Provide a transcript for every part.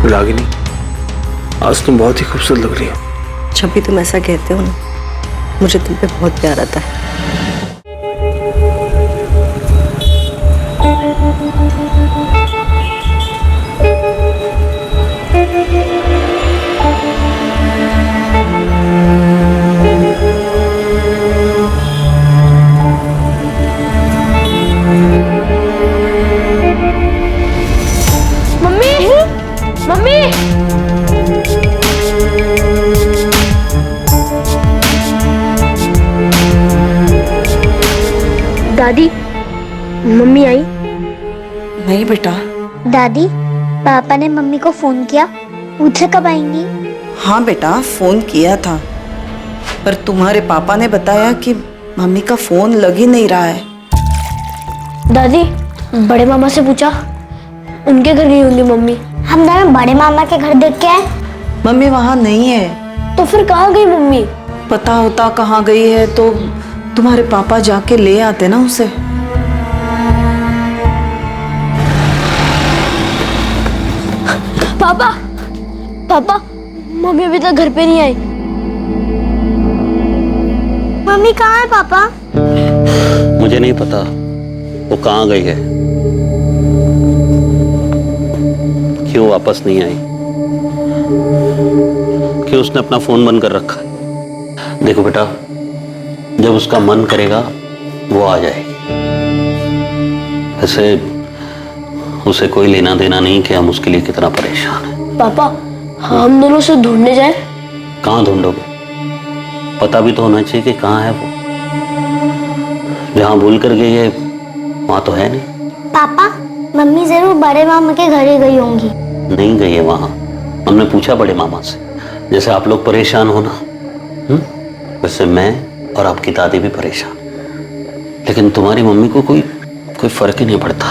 रागिनी, आज तुम बहुत ही खूबसूरत लग रही हो। जब भी तुम ऐसा कहते हो ना, मुझे तुम पे बहुत प्यार आता है। दादी, मम्मी आई? नहीं बेटा। दादी, पापा ने मम्मी को फोन किया, पूछा कब आएंगी? हाँ बेटा, फोन किया था, पर तुम्हारे पापा ने बताया कि मम्मी का फोन लग ही नहीं रहा है। दादी, बड़े मामा से पूछा, उनके घर गई होंगी मम्मी। हम दोनों बड़े मामा के घर देख के आए। मम्मी वहाँ नहीं है। तो फिर कहाँ गई मम्मी? पता होता कहाँ गई है तो तुम्हारे पापा जाके ले आते ना उसे। पापा, पापा, मम्मी अभी तक घर पे नहीं आई। मम्मी कहाँ है पापा? मुझे नहीं पता वो कहाँ गई है, क्यों वापस नहीं आई, क्यों उसने अपना फोन बंद कर रखा है। देखो बेटा, जब उसका मन करेगा वो आ जाएगी। वैसे उसे कोई लेना देना नहीं कि हम उसके लिए कितना परेशान हैं। पापा, हम दोनों से ढूंढने जाए? कहाँ ढूंढोगे? पता भी तो होना चाहिए कि कहाँ है वो। जहाँ भूल कर गई है वहाँ तो है नहीं। पापा, मम्मी जरूर बड़े मामा के घर ही गई होंगी। नहीं गई है वहाँ। हमने पूछा बड़े मामा से, जैसे आप लोग परेशान हो ना, वैसे मैं और आपकी दादी भी परेशान, लेकिन तुम्हारी मम्मी को कोई फर्क ही नहीं पड़ता।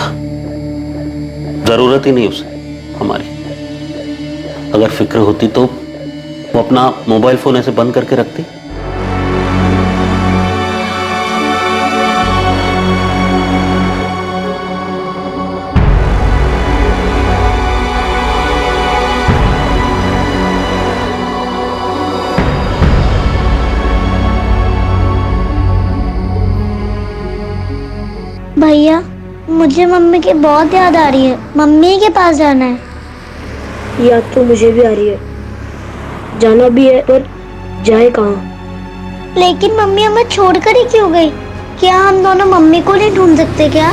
जरूरत ही नहीं उसे हमारी। अगर फिक्र होती तो वो अपना मोबाइल फोन ऐसे बंद करके रखती। भैया, मुझे मम्मी की बहुत याद आ रही है। मम्मी के पास जाना है। याद तो मुझे भी आ रही है, जाना भी है, पर जाए कहाँ? लेकिन मम्मी हमें छोड़कर ही क्यों गई? क्या हम दोनों मम्मी को नहीं ढूंढ सकते क्या?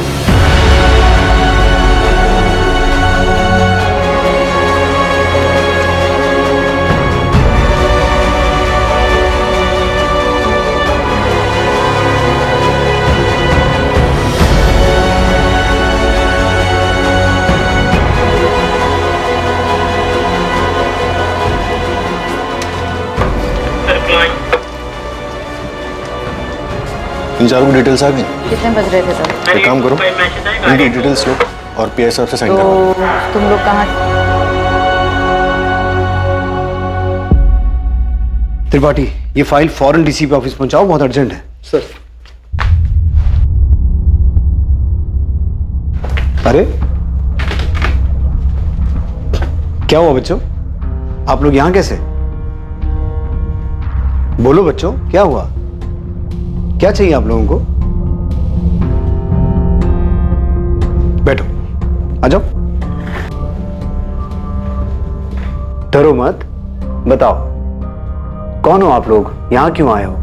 इन चारों की डिटेल्स आ गई। कितने बज रहे थे सर? एक काम करो, इनकी डिटेल्स लो और पीआई साहब से साइन करवाओ। तो तुम लोग कहाँ? त्रिपाठी, ये फाइल फौरन डीसीपी ऑफिस पहुंचाओ, बहुत अर्जेंट है। सर। अरे क्या हुआ बच्चों? आप लोग यहां कैसे? बोलो बच्चों, क्या हुआ? क्या चाहिए आप लोगों को? बैठो, आ जाओ। डरो मत, बताओ कौन हो आप लोग, यहां क्यों आए हो?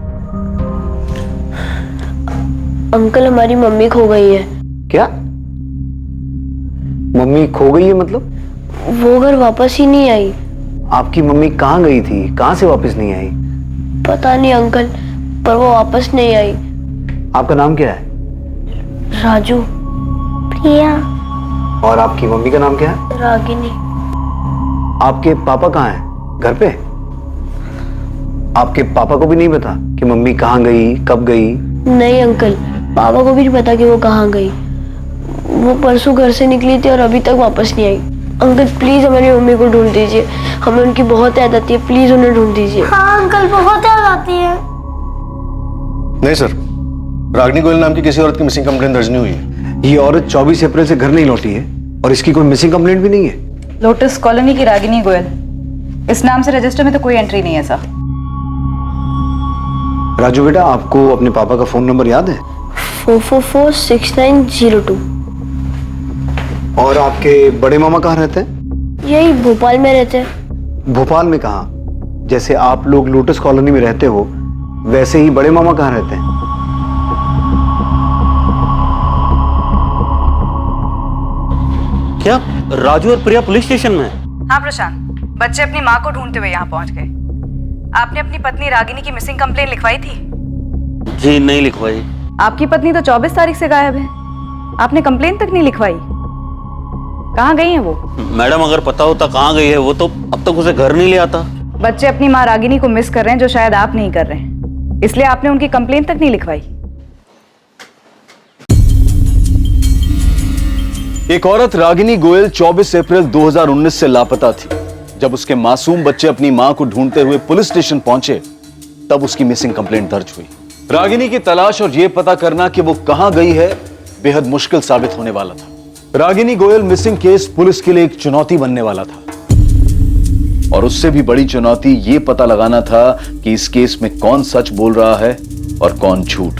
अंकल, हमारी मम्मी खो गई है। क्या? मम्मी खो गई है मतलब? वो घर वापस ही नहीं आई। आपकी मम्मी कहाँ गई थी, कहाँ से वापस नहीं आई? पता नहीं अंकल, पर वो वापस नहीं आई। आपका नाम क्या है? राजू। प्रिया। और आपकी मम्मी का नाम क्या है? रागिनी। आपके पापा कहाँ हैं? घर पे? आपके पापा को भी नहीं पता कि मम्मी कहाँ गई, कब गई? नहीं अंकल, पापा को भी नहीं पता कि वो कहाँ गई। वो परसों घर से निकली थी और अभी तक वापस नहीं आई। अंकल प्लीज हमारी मम्मी को ढूंढ दीजिए, हमें उनकी बहुत याद आती है, प्लीज उन्हें ढूंढ दीजिए। हाँ अंकल, बहुत याद आती है। नहीं सर, रागिनी गोयल नाम की किसी औरत की मिसिंग कंप्लेंट दर्ज नहीं हुई है। ये औरत 24 अप्रैल से घर नहीं लौटी है और इसकी कोई मिसिंग कंप्लेंट भी नहीं है। लोटस कॉलोनी की रागिनी गोयल, इस नाम से रजिस्टर में तो कोई एंट्री नहीं है सर। राजू बेटा, आपको अपने पापा का फोन नंबर याद है? 4446902। और आपके बड़े मामा कहाँ रहते हैं? यही भोपाल में रहते हैं। भोपाल में कहाँ? जैसे आप लोग लोटस कॉलोनी में रहते हो, वैसे ही बड़े मामा कहाँ रहते हैं? क्या राजू और प्रिया पुलिस स्टेशन में है? हाँ प्रशांत, बच्चे अपनी माँ को ढूंढते हुए यहाँ पहुंच गए। आपने अपनी पत्नी रागिनी की मिसिंग कंप्लेन लिखवाई थी? जी नहीं लिखवाई। आपकी पत्नी तो 24 तारीख से गायब है, आपने कंप्लेन तक नहीं लिखवाई। कहाँ गई है वो? मैडम अगर पता होता कहाँ गई है वो तो अब तक उसे घर नहीं ले आता। बच्चे अपनी माँ रागिनी को मिस कर रहे हैं, जो शायद आप नहीं कर रहे हैं, इसलिए आपने उनकी कंप्लेन तक नहीं लिखवाई। एक औरत रागिनी गोयल 24 अप्रैल 2019 से लापता थी। जब उसके मासूम बच्चे अपनी मां को ढूंढते हुए पुलिस स्टेशन पहुंचे, तब उसकी मिसिंग कंप्लेंट दर्ज हुई। रागिनी की तलाश और यह पता करना कि वो कहां गई है बेहद मुश्किल साबित होने वाला था। Ragini Goyal missing case police के लिए एक चुनौती बनने वाला था, और उससे भी बड़ी चुनौती ये पता लगाना था कि इस केस में कौन सच बोल रहा है और कौन झूठ।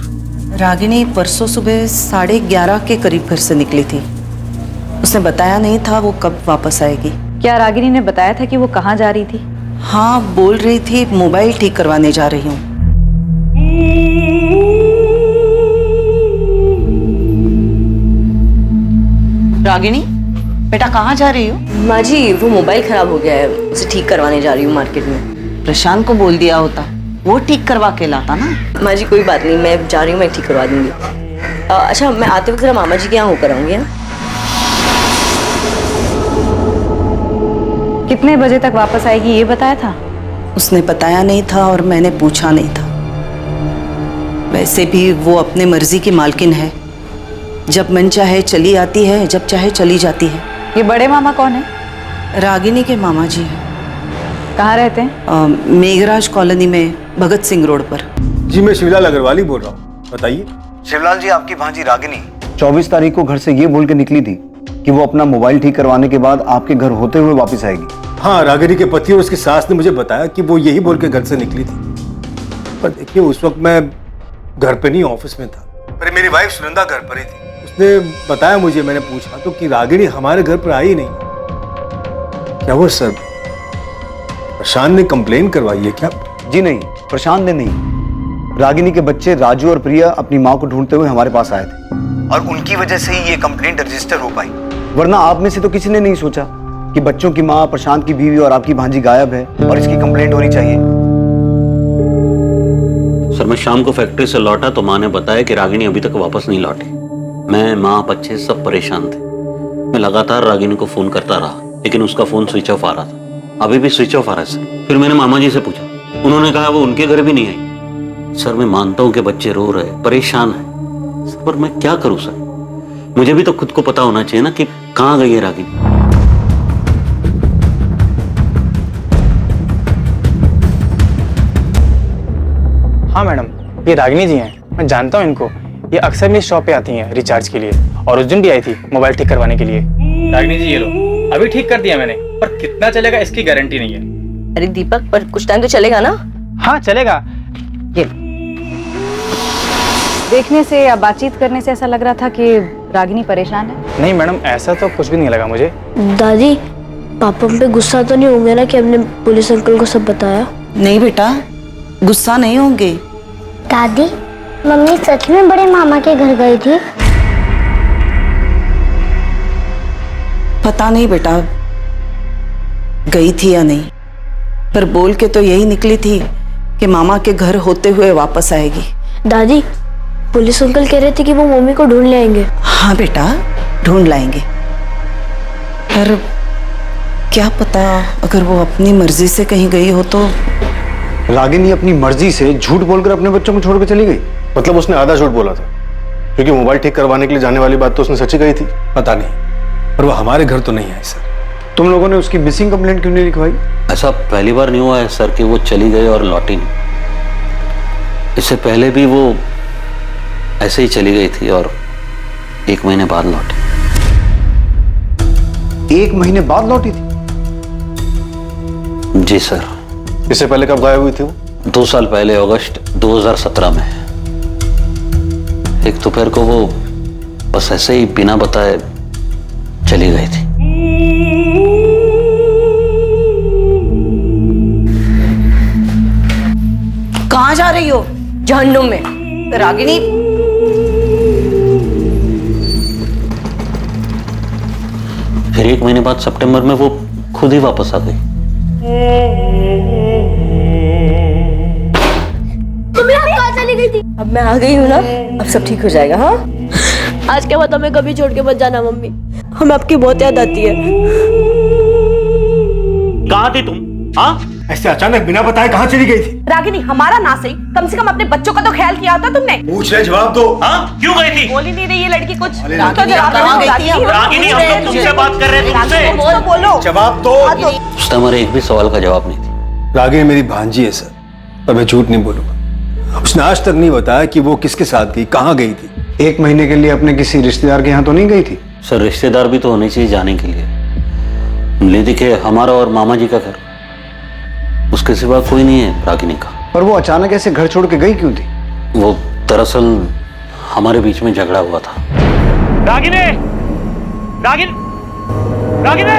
रागिनी परसों सुबह 11:30 के करीब घर से निकली थी। उसने बताया नहीं था वो कब वापस आएगी। क्या रागिनी ने बताया था कि वो कहाँ जा रही थी? हाँ, बोल रही थी मोबाइल ठीक करवाने जा रही हूँ। रागिनी बेटा, कहाँ जा रही हो? माँ जी, वो मोबाइल खराब हो गया है, उसे ठीक करवाने जा रही हूँ मार्केट में। प्रशांत को बोल दिया होता, वो ठीक करवा के लाता ना। माँ जी कोई बात नहीं, मैं जा रही हूँ, मैं ठीक करवा दूंगी। अच्छा, मैं आते वक्त जरा मामा जी के यहाँ होकर आऊंगी। हाँ? कितने बजे तक वापस आएगी ये बताया था? उसने बताया नहीं था और मैंने पूछा नहीं था। वैसे भी वो अपने मर्जी की मालकिन है, जब मन चाहे चली आती है, जब चाहे चली जाती है। ये बड़े मामा कौन है? रागिनी के मामा जी हैं। कहाँ रहते हैं? मेघराज कॉलोनी में, भगत सिंह रोड पर। जी मैं शिवलाल अग्रवाल ही बोल रहा हूँ, बताइए। शिवलाल जी, आपकी भांजी रागिनी 24 तारीख को घर से ये बोल के निकली थी कि वो अपना मोबाइल ठीक करवाने के बाद आपके घर होते हुए वापस आएगी। हाँ, रागिनी के पति और उसकी सास ने मुझे बताया कि वो यही बोल के घर से निकली थी। पर देखिए, उस वक्त मैं घर पे नहीं, ऑफिस में था। पर मेरी वाइफ सुनंदा घर पर ही थी। उसने बताया मुझे, मैंने पूछा तो कि रागिनी हमारे घर पर आई नहीं। क्या वो सर प्रशांत ने कंप्लेन करवाई है क्या? जी नहीं, प्रशांत ने नहीं। रागिनी के बच्चे राजू और प्रिया अपनी माँ को ढूंढते हुए हमारे पास आए थे, और उनकी वजह से ही ये कंप्लेंट रजिस्टर हो पाई। वरना आप में से तो किसी ने नहीं सोचा कि बच्चों की माँ, प्रशांत की बीवी और आपकी भांजी गायब है और इसकी कंप्लेंट होनी चाहिए। सर, मैं शाम को फैक्ट्री से लौटा तो माँ ने बताया कि रागिनी अभी तक वापस नहीं लौटी। मैं, माँ, बच्चे सब परेशान थे। मैं लगातार रागिनी को फोन करता रहा, लेकिन उसका फोन स्विच ऑफ आ रहा था। अभी भी स्विच ऑफ आ रहा है सर। फिर मैंने मामा जी से पूछा, उन्होंने कहा वो उनके घर भी नहीं आई। सर, मैं मानता हूँ कि बच्चे रो रहे, परेशान है सर, पर मैं क्या करूँ सर? मुझे भी तो खुद को पता होना चाहिए ना कि कहाँ गई है रागिनी। हाँ मैडम, ये रागिनी जी हैं, मैं जानता हूँ इनको। ये अक्सर मेरी शॉप पे आती हैं रिचार्ज के लिए, और उस दिन भी आई थी मोबाइल ठीक करवाने के लिए। रागिनी जी ये लो, अभी ठीक कर दिया मैंने, पर कितना चलेगा इसकी गारंटी नहीं है। अरे दीपक, पर कुछ टाइम तो चलेगा ना? हाँ चलेगा। ये देखने से या बातचीत करने से ऐसा लग रहा था कि रागिनी परेशान है। नहीं मैडम, ऐसा तो कुछ भी नहीं लगा मुझे। दादी, पापा हम पे गुस्सा तो नहीं होंगे ना कि हमने पुलिस अंकल को सब बताया? नहीं बेटा, गुस्सा नहीं होंगे। दादी, मम्मी सच में बड़े मामा के घर गई थी? पता नहीं बेटा, गई थी या नहीं, पर बोल के तो यही निकली थी कि मामा के घर होते हुए वापस आएगी। दादी, पुलिस अंकल कह रहे थे कि वो मम्मी को ढूंढ लाएंगे। हाँ बेटा, ढूंढ लाएंगे, पर क्या पता अगर वो अपनी मर्जी से कहीं गई हो तो। रागिनी अपनी मर्जी से झूठ बोलकर अपने बच्चों को छोड़कर चली गई? मतलब उसने आधा झूठ बोला था, क्योंकि मोबाइल ठीक करवाने के लिए जाने वाली बात तो उसने सच्ची कही थी। पता नहीं, पर वो हमारे घर तो नहीं आई सर। तुम लोगों ने उसकी मिसिंग कंप्लेंट क्यों नहीं लिखवाई? ऐसा पहली बार नहीं हुआ है सर कि वो चली गई और लौटी नहीं। इससे पहले भी वो ऐसे ही चली गई थी और 1 महीने बाद लौटी। 1 महीने बाद लौटी थी? जी सर। इससे पहले कब गायब हुई थी वो? 2 साल पहले अगस्त 2017 में एक दोपहर को वो बस ऐसे ही बिना बताए चली गई थी। कहाँ जा रही हो? जहन्नुम में। रागिनी, फिर 1 महीने बाद सितंबर में वो खुद ही वापस आ गई। कहाँ चली गई थी? अब मैं आ गई हूँ ना, अब सब ठीक हो जाएगा। हाँ, आज के बाद हमें कभी छोड़ के मत जाना मम्मी, हमें आपकी बहुत याद आती है। कहाँ थी तुम? हाँ, ऐसे अचानक बिना बताए कहाँ चली गई थी? रागिनी, हमारा ना सही, कम से कम अपने बच्चों का तो ख्याल किया होता तुमने। पूछ रहे, जवाब दो। हाँ, क्यों गई थी? बोल ही नहीं रही है लड़की कुछ। रागिनी, आप कहाँ गई थी? रागिनी, हम लोग तुमसे बात कर रहे हैं, तुमसे। बोलो। जवाब दो। उसने हमारे एक भी सवाल का जवाब नहीं दिया। रागिनी मेरी भांजी है सर, पर मैं झूठ नहीं बोलूंगा। उसने आज तक नहीं बताया कि वो किसके साथ गई, कहाँ गई थी। 1 महीने के लिए अपने किसी रिश्तेदार के यहाँ तो नहीं गई थी? सर, रिश्तेदार भी तो होने चाहिए जाने के लिए। निधि के हमारा और मामा जी का घर, उसके सिवा कोई नहीं है रागिनी का। पर वो अचानक ऐसे घर छोड़ के गई क्यों थी? वो दरअसल हमारे बीच में झगड़ा हुआ था। रागिनी, रागिनी, रागिनी,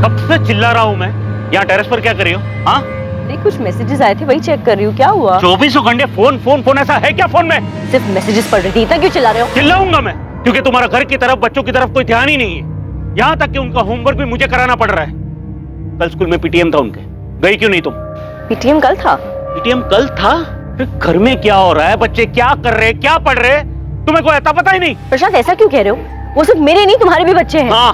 कब से चिल्ला रहा हूं मैं? यहाँ टेरेस पर क्या कर रही हो? हाँ, अरे कुछ मैसेजेस आए थे, वही चेक कर रही हूँ। क्या हुआ? 24 घंटे फोन फोन फोन, ऐसा है क्या फोन में? सिर्फ मैसेजेस पढ़ रही थी, इतना क्यों चिल्ला रहे हो? चिल्लाऊंगा मैं, क्योंकि तुम्हारा घर की तरफ, बच्चों की तरफ कोई ध्यान ही नहीं है। यहाँ तक कि उनका होमवर्क भी मुझे कराना पड़ रहा है। कल स्कूल में पीटीएम था उनके, गई क्यों नहीं तुम? पीटीएम कल था? पीटीएम कल था? फिर घर में क्या हो रहा है, बच्चे क्या कर रहे, क्या पढ़ रहे, तुम्हें कोई आता पता ही नहीं? प्रशांत, ऐसा क्यों कह रहे हो? वो सिर्फ मेरे नहीं, तुम्हारे भी बच्चे हैं। हाँ,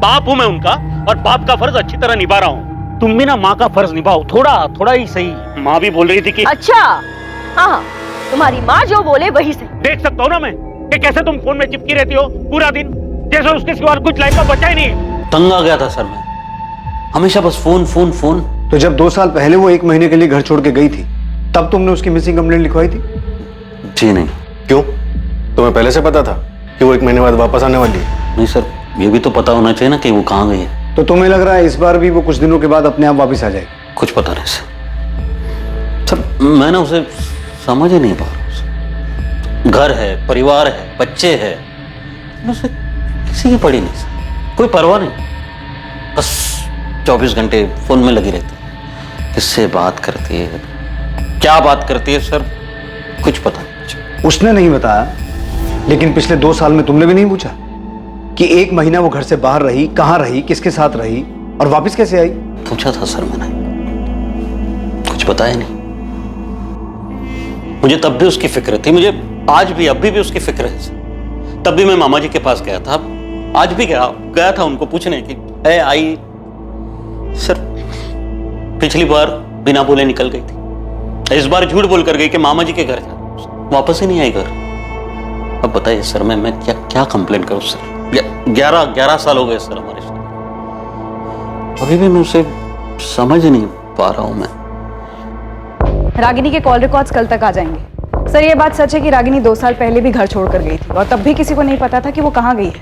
बाप हूं मैं उनका, और बाप का फर्ज अच्छी तरह निभा रहा हूँ। तुम भी ना माँ का फर्ज निभाओ, थोड़ा थोड़ा ही सही। माँ भी बोल रही थी कि अच्छा, हाँ, तुम्हारी माँ जो बोले वही सही। देख सकता हूँ ना मैं कि कैसे तुम फोन में चिपकी रहती हो पूरा दिन, जैसे उसके सिवा कुछ लाइफ का बचा ही नहीं है। तंग आ गया था सर मैं, हमेशा बस फोन फोन फोन। तो जब 2 साल पहले वो 1 महीने के लिए घर छोड़ के गई थी, तब तुमने उसकी मिसिंग कंप्लेंट लिखवाई थी? जी नहीं। क्यों? तुम्हें पहले से पता था कि वो 1 महीने बाद वापस आने वाली है? नहीं सर, ये भी तो पता होना चाहिए ना कि वो कहाँ गई है। तो तुम्हें लग रहा है इस बार भी वो कुछ दिनों के बाद अपने आप वापस आ जाएगी? कुछ पता नहीं सर, मैं ना उसे समझ ही नहीं पा रहा। घर है, परिवार है, बच्चे है, उसे किसी की पड़ी नहीं सर, कोई परवाह नहीं। बस 24 घंटे फोन में लगी रहती है। किससे बात करती है, क्या बात करती है सर, कुछ पता नहीं। उसने नहीं बताया, लेकिन पिछले 2 साल में तुमने भी नहीं पूछा कि 1 महीना वो घर से बाहर रही, कहाँ रही, किसके साथ रही और वापस कैसे आई? पूछा था सर मैंने, कुछ बताया नहीं। मुझे तब भी उसकी फिक्र थी, मुझे आज भी अभी भी उसकी फिक्र है। तब भी मैं मामा जी के पास गया था, आज भी गया था उनको पूछने की है आई। सर, पिछली बार बिना बोले निकल गई थी, इस बार झूठ बोल कर गई कि मामा जी के घर था, वापस ही नहीं आई घर। अब बताइए सर, मैं क्या कंप्लेंट करूं सर? 11 साल हो गए सर हमारे साथ, अभी भी मैं उसे समझ नहीं पा रहा हूं मैं। रागिनी के कॉल रिकॉर्ड्स कल तक आ जाएंगे। सर, ये बात सच है कि रागिनी 2 साल पहले भी घर छोड़कर गई थी और तब भी किसी को नहीं पता था कि वो कहाँ गई है।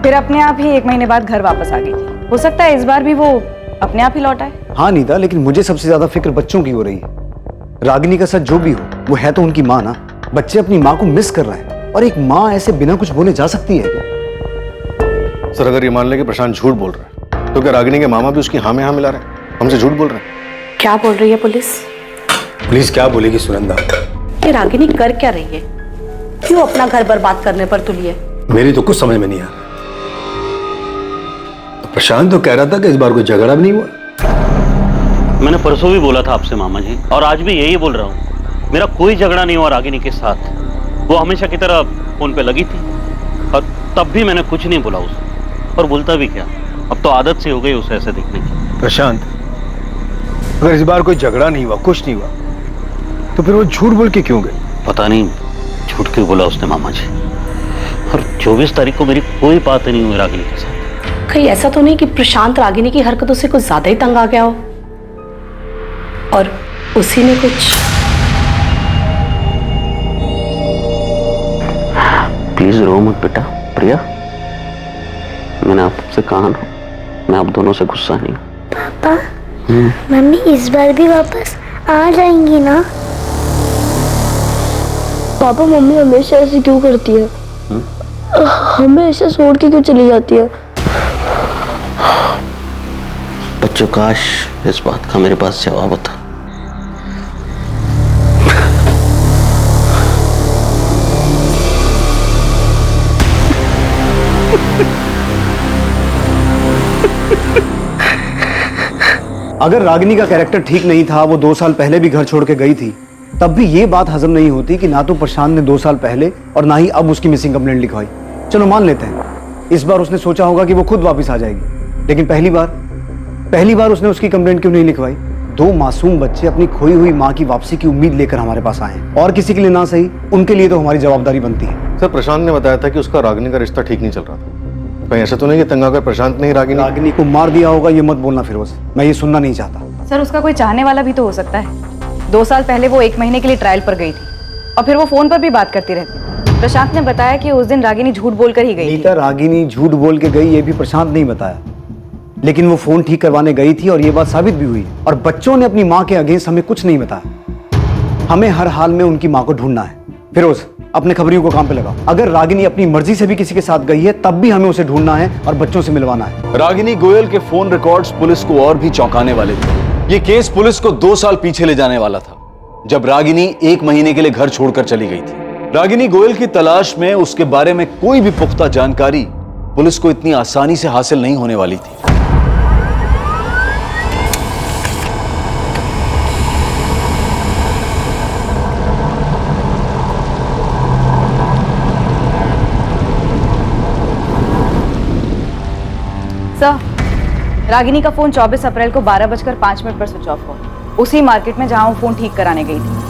फिर अपने आप ही 1 महीने बाद घर वापस आ गई थी। हो सकता है इस बार भी वो अपने आप ही लौट आए। हाँ नीता, लेकिन मुझे सबसे ज्यादा फिक्र बच्चों की हो रही है। रागिनी का सच जो भी हो, वो है तो उनकी माँ ना। बच्चे अपनी माँ को मिस कर रहे हैं, और एक माँ ऐसे बिना कुछ बोले जा सकती है? सर, अगर ये मान ले कि प्रशांत झूठ बोल रहा है, तो क्या रागिनी के मामा भी उसकी हाँ में हाँ मिला रहे हैं, हमसे झूठ बोल रहे हैं? क्या बोल रही है पुलिस? पुलिस क्या बोलेगी सुनंदा? ये रागिनी कर क्या रही है? क्यों अपना घर बर्बाद करने पर तुली है? मेरी तो कुछ समझ में नहीं आ रहा। तो प्रशांत तो कह रहा था कि इस बार कोई झगड़ा भी नहीं हुआ। मैंने परसों भी बोला था आपसे मामा जी, और आज भी यही बोल रहा हूँ, मेरा कोई झगड़ा नहीं हुआ रागिनी के साथ। वो हमेशा की तरह फोन पे लगी थी, और तब भी मैंने कुछ नहीं बोला उसे, और बोलता भी क्या, अब तो आदत सी हो गई उसे ऐसे देखने की। प्रशांत, अगर इस बार कोई झगड़ा नहीं हुआ, कुछ नहीं हुआ, तो फिर वो झूठ बोल के क्यों गए? पता नहीं झूठ क्यों बोला उसने मामा जी। और 24 तारीख को मेरी कोई बात नहीं हुई रागिनी के साथ। कहीं ऐसा तो नहीं कि प्रशांत रागिनी की हरकतों से कुछ ज्यादा ही तंग आ गया हो और उसी ने कुछ? प्लीज रो मत बेटा। प्रिया, मैंने आपसे कहा ना, मैं आप दोनों से गुस्सा नहीं। पापा, मम्मी इस बार भी वापस आ जाएंगी ना? पापा, मम्मी हमेशा ऐसे क्यों करती है? हमें ऐसे छोड़ के क्यों चली जाती है? बच्चों, काश इस बात का मेरे पास जवाब होता। अगर रागिनी का कैरेक्टर ठीक नहीं था, वो 2 साल पहले भी घर छोड़ के गई थी, तब भी ये बात हजम नहीं होती कि ना तो प्रशांत ने 2 साल पहले और ना ही अब उसकी मिसिंग कंप्लेंट लिखवाई। चलो मान लेते हैं, इस बार उसने सोचा होगा कि वो खुद वापस आ जाएगी, लेकिन पहली बार उसने उसकी कंप्लेंट क्यों नहीं लिखवाई? 2 मासूम बच्चे अपनी खोई हुई माँ की वापसी की उम्मीद लेकर हमारे पास आए, और किसी के लिए ना सही, उनके लिए तो हमारी जवाबदारी बनती है। सर, प्रशांत ने बताया था कि उसका रागिनी का रिश्ता ठीक नहीं चल रहा था। कहीं ऐसा तो नहीं कि तंग आकर प्रशांत ने रागिनी को मार दिया होगा? ये मत बोलना फिरोज, मैं ये सुनना नहीं चाहता। सर, उसका कोई चाहने वाला भी तो हो सकता है। 2 साल पहले वो 1 महीने के लिए ट्रायल पर गई थी और फिर वो फोन पर भी बात करती रहती। प्रशांत ने बताया कि उस दिन रागिनी झूठ बोलकर ही गई थी। रागिनी झूठ बोल के गई ये भी प्रशांत नहीं बताया, लेकिन वो फोन ठीक करवाने गई थी और ये बात साबित भी हुई। और बच्चों ने अपनी माँ के अगेंस्ट हमें कुछ नहीं बताया। हमें हर हाल में उनकी माँ को ढूंढना है। फिरोज, अपने खबरियों को काम पे लगाओ। अगर रागिनी अपनी मर्जी से भी किसी के साथ गई है, तब भी हमें उसे ढूंढना है और बच्चों से मिलवाना है। रागिनी गोयल के फोन रिकॉर्ड्स पुलिस को और भी चौंकाने वाले थे। ये केस पुलिस को 2 साल पीछे ले जाने वाला था, जब रागिनी 1 महीने के लिए घर छोड़कर चली गई थी। रागिनी गोयल की तलाश में उसके बारे में कोई भी पुख्ता जानकारी पुलिस को इतनी आसानी से हासिल नहीं होने वाली थी। सर, रागिनी का फोन 24 अप्रैल को 12:05 पर स्विच ऑफ हुआ, उसी मार्केट में जहां वो फोन ठीक कराने गई थी।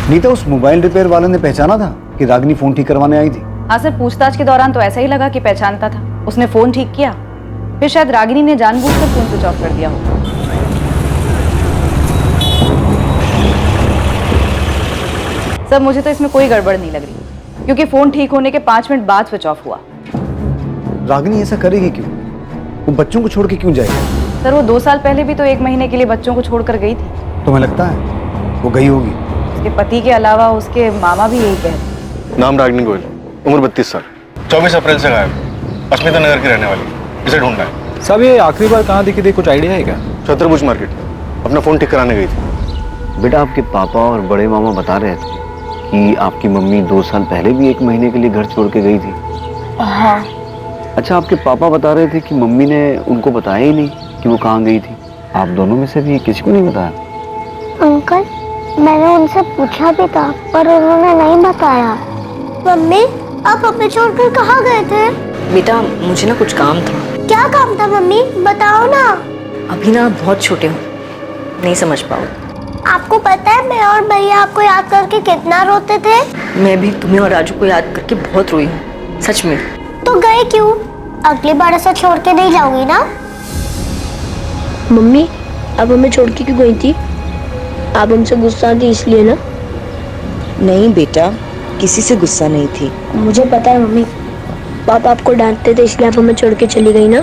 नीता, उस मोबाइल रिपेयर वाले ने पहचाना था कि रागिनी फोन ठीक करवाने आई थी? हाँ सर, पूछताछ के दौरान तो ऐसा ही लगा कि पहचानता था। उसने फोन ठीक किया, फिर शायद रागिनी ने जानबूझकर फोन स्विच ऑफ कर दिया हो। सर, मुझे तो इसमें कोई गड़बड़ नहीं लग रही, क्योंकि फोन ठीक होने के 5 मिनट बाद स्विच ऑफ हुआ। रागिनी ऐसा करेगी क्यों? वो बच्चों को छोड़ के क्यों जाएगी? सर, वो 2 साल पहले भी तो 1 महीने के लिए बच्चों को छोड़कर गई थी। तुम्हें लगता है वो गई होगी? उसके पति के अलावा उसके मामा भी यही कहते। नाम रागिनी गोयल, उम्र 32 साल, 24 अप्रैल से गायब, अस्मिता नगर की रहने वाली। इसे ढूंढना है। सब ये आखिरी बार कहाँ दिखी थी, कुछ आइडिया है क्या? चतुर्भुज मार्केट, अपना फोन ठीक कराने गई थी। बेटा, आपके पापा और बड़े मामा बता रहे थे कि आपकी मम्मी 2 साल पहले भी 1 महीने के लिए घर छोड़ के गई थी। हाँ। अच्छा, आपके पापा बता रहे थे कि मम्मी ने उनको बताया ही नहीं कि वो कहाँ गई थी। आप दोनों में से भी किसी को नहीं बताया? अंकल, मैंने उनसे पूछा भी था, पर उन्होंने नहीं बताया। मम्मी, आप हमें छोड़कर कहाँ गए थे? बेटा, मुझे ना कुछ काम था। क्या काम था मम्मी, बताओ ना। अभी ना आप बहुत छोटे हो, नहीं समझ पाओ। आपको पता है मैं और भैया आपको याद करके कितना रोते थे? मैं भी तुम्हें और राजू को याद करके बहुत रोई हूँ, सच में। तो गए क्यों? अगली बार ऐसा छोड़ के नहीं जाऊंगी ना। मम्मी, आप हमें छोड़ के क्यों गई थी? आप हमसे गुस्सा थी इसलिए ना? नहीं बेटा, किसी से गुस्सा नहीं थी। मुझे पता है मम्मी, पापा आपको डांटते थे इसलिए आप हमें छोड़ के चली गई ना।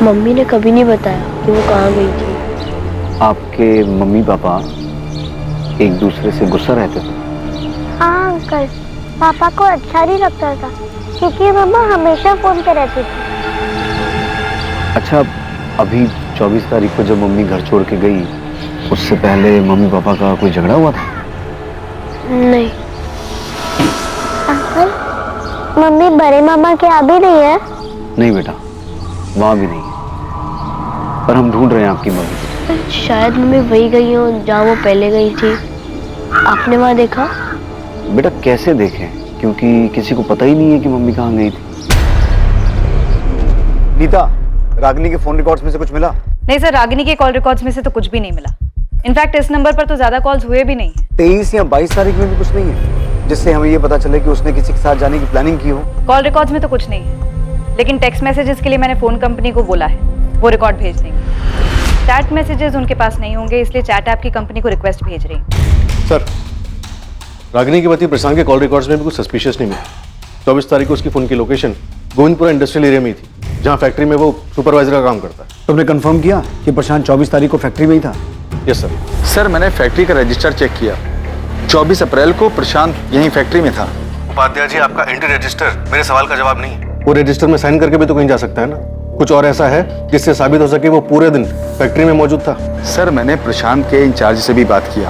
मम्मी ने कभी नहीं बताया कि वो कहाँ गई थी। आपके मम्मी पापा एक दूसरे से गुस्सा रहते थे? हाँ अंकल, पापा को अच्छा नहीं लगता था क्योंकि मम्मा हमेशा फोन पे रहती थी। अच्छा, अभी 24 तारीख को जब मम्मी घर छोड़ के गई, उससे पहले मम्मी पापा का कोई झगड़ा हुआ था? नहीं। अंकल, मम्मी बड़े मामा के यहाँ भी नहीं है? नहीं बेटा, वहाँ भी नहीं है, पर हम ढूंढ रहे हैं आपकी मम्मी। शायद मम्मी वही गई हो जहाँ वो पहले गई थी। आपने वहाँ देखा? बेटा, कैसे देखें, क्योंकि किसी को पता ही नहीं है कि मम्मी कहाँ गई थी। नीता, रागिनी के फोन रिकॉर्ड्स में से कुछ मिला? नहीं सर, रागिनी के कॉल रिकॉर्ड्स में से तो कुछ भी नहीं मिला। इनफैक्ट इस नंबर पर तो ज्यादा कॉल्स हुए भी नहीं। 23 या 22 तारीख में भी कुछ नहीं है जिससे हमें ये पता चले कि उसने किसी के साथ जाने की प्लानिंग की हो? कॉल रिकॉर्ड्स में तो कुछ नहीं है, लेकिन टेक्स्ट मैसेजेस के लिए मैंने फोन कंपनी को बोला है, वो रिकॉर्ड भेज देंगे। चैट मैसेजेस उनके पास नहीं होंगे, इसलिए चैट ऐप की कंपनी को रिक्वेस्ट भेज रही हूँ। सर, रागिनी के पति प्रशांत के कॉल रिकॉर्ड्स में भी कुछ सस्पिशियस नहीं मिला। 24 तारीख को उसकी फोन की लोकेशन गोविंदपुरा इंडस्ट्रियल एरिया में ही थी, जहाँ फैक्ट्री में वो सुपरवाइजर का काम करता है। तुमने कंफर्म किया कि प्रशांत 24 तारीख को फैक्ट्री में ही था? Yes sir. सर मैंने फैक्ट्री का रजिस्टर चेक किया, 24 अप्रैल को प्रशांत यहीं फैक्ट्री में था। उपाध्याय जी, आपका एंट्री रजिस्टर मेरे सवाल का जवाब नहीं है। वो रजिस्टर में साइन करके भी तो कहीं जा सकता है ना। कुछ और ऐसा है जिससे साबित हो सके वो पूरे दिन फैक्ट्री में मौजूद था? सर मैंने प्रशांत के इंचार्ज से भी बात किया,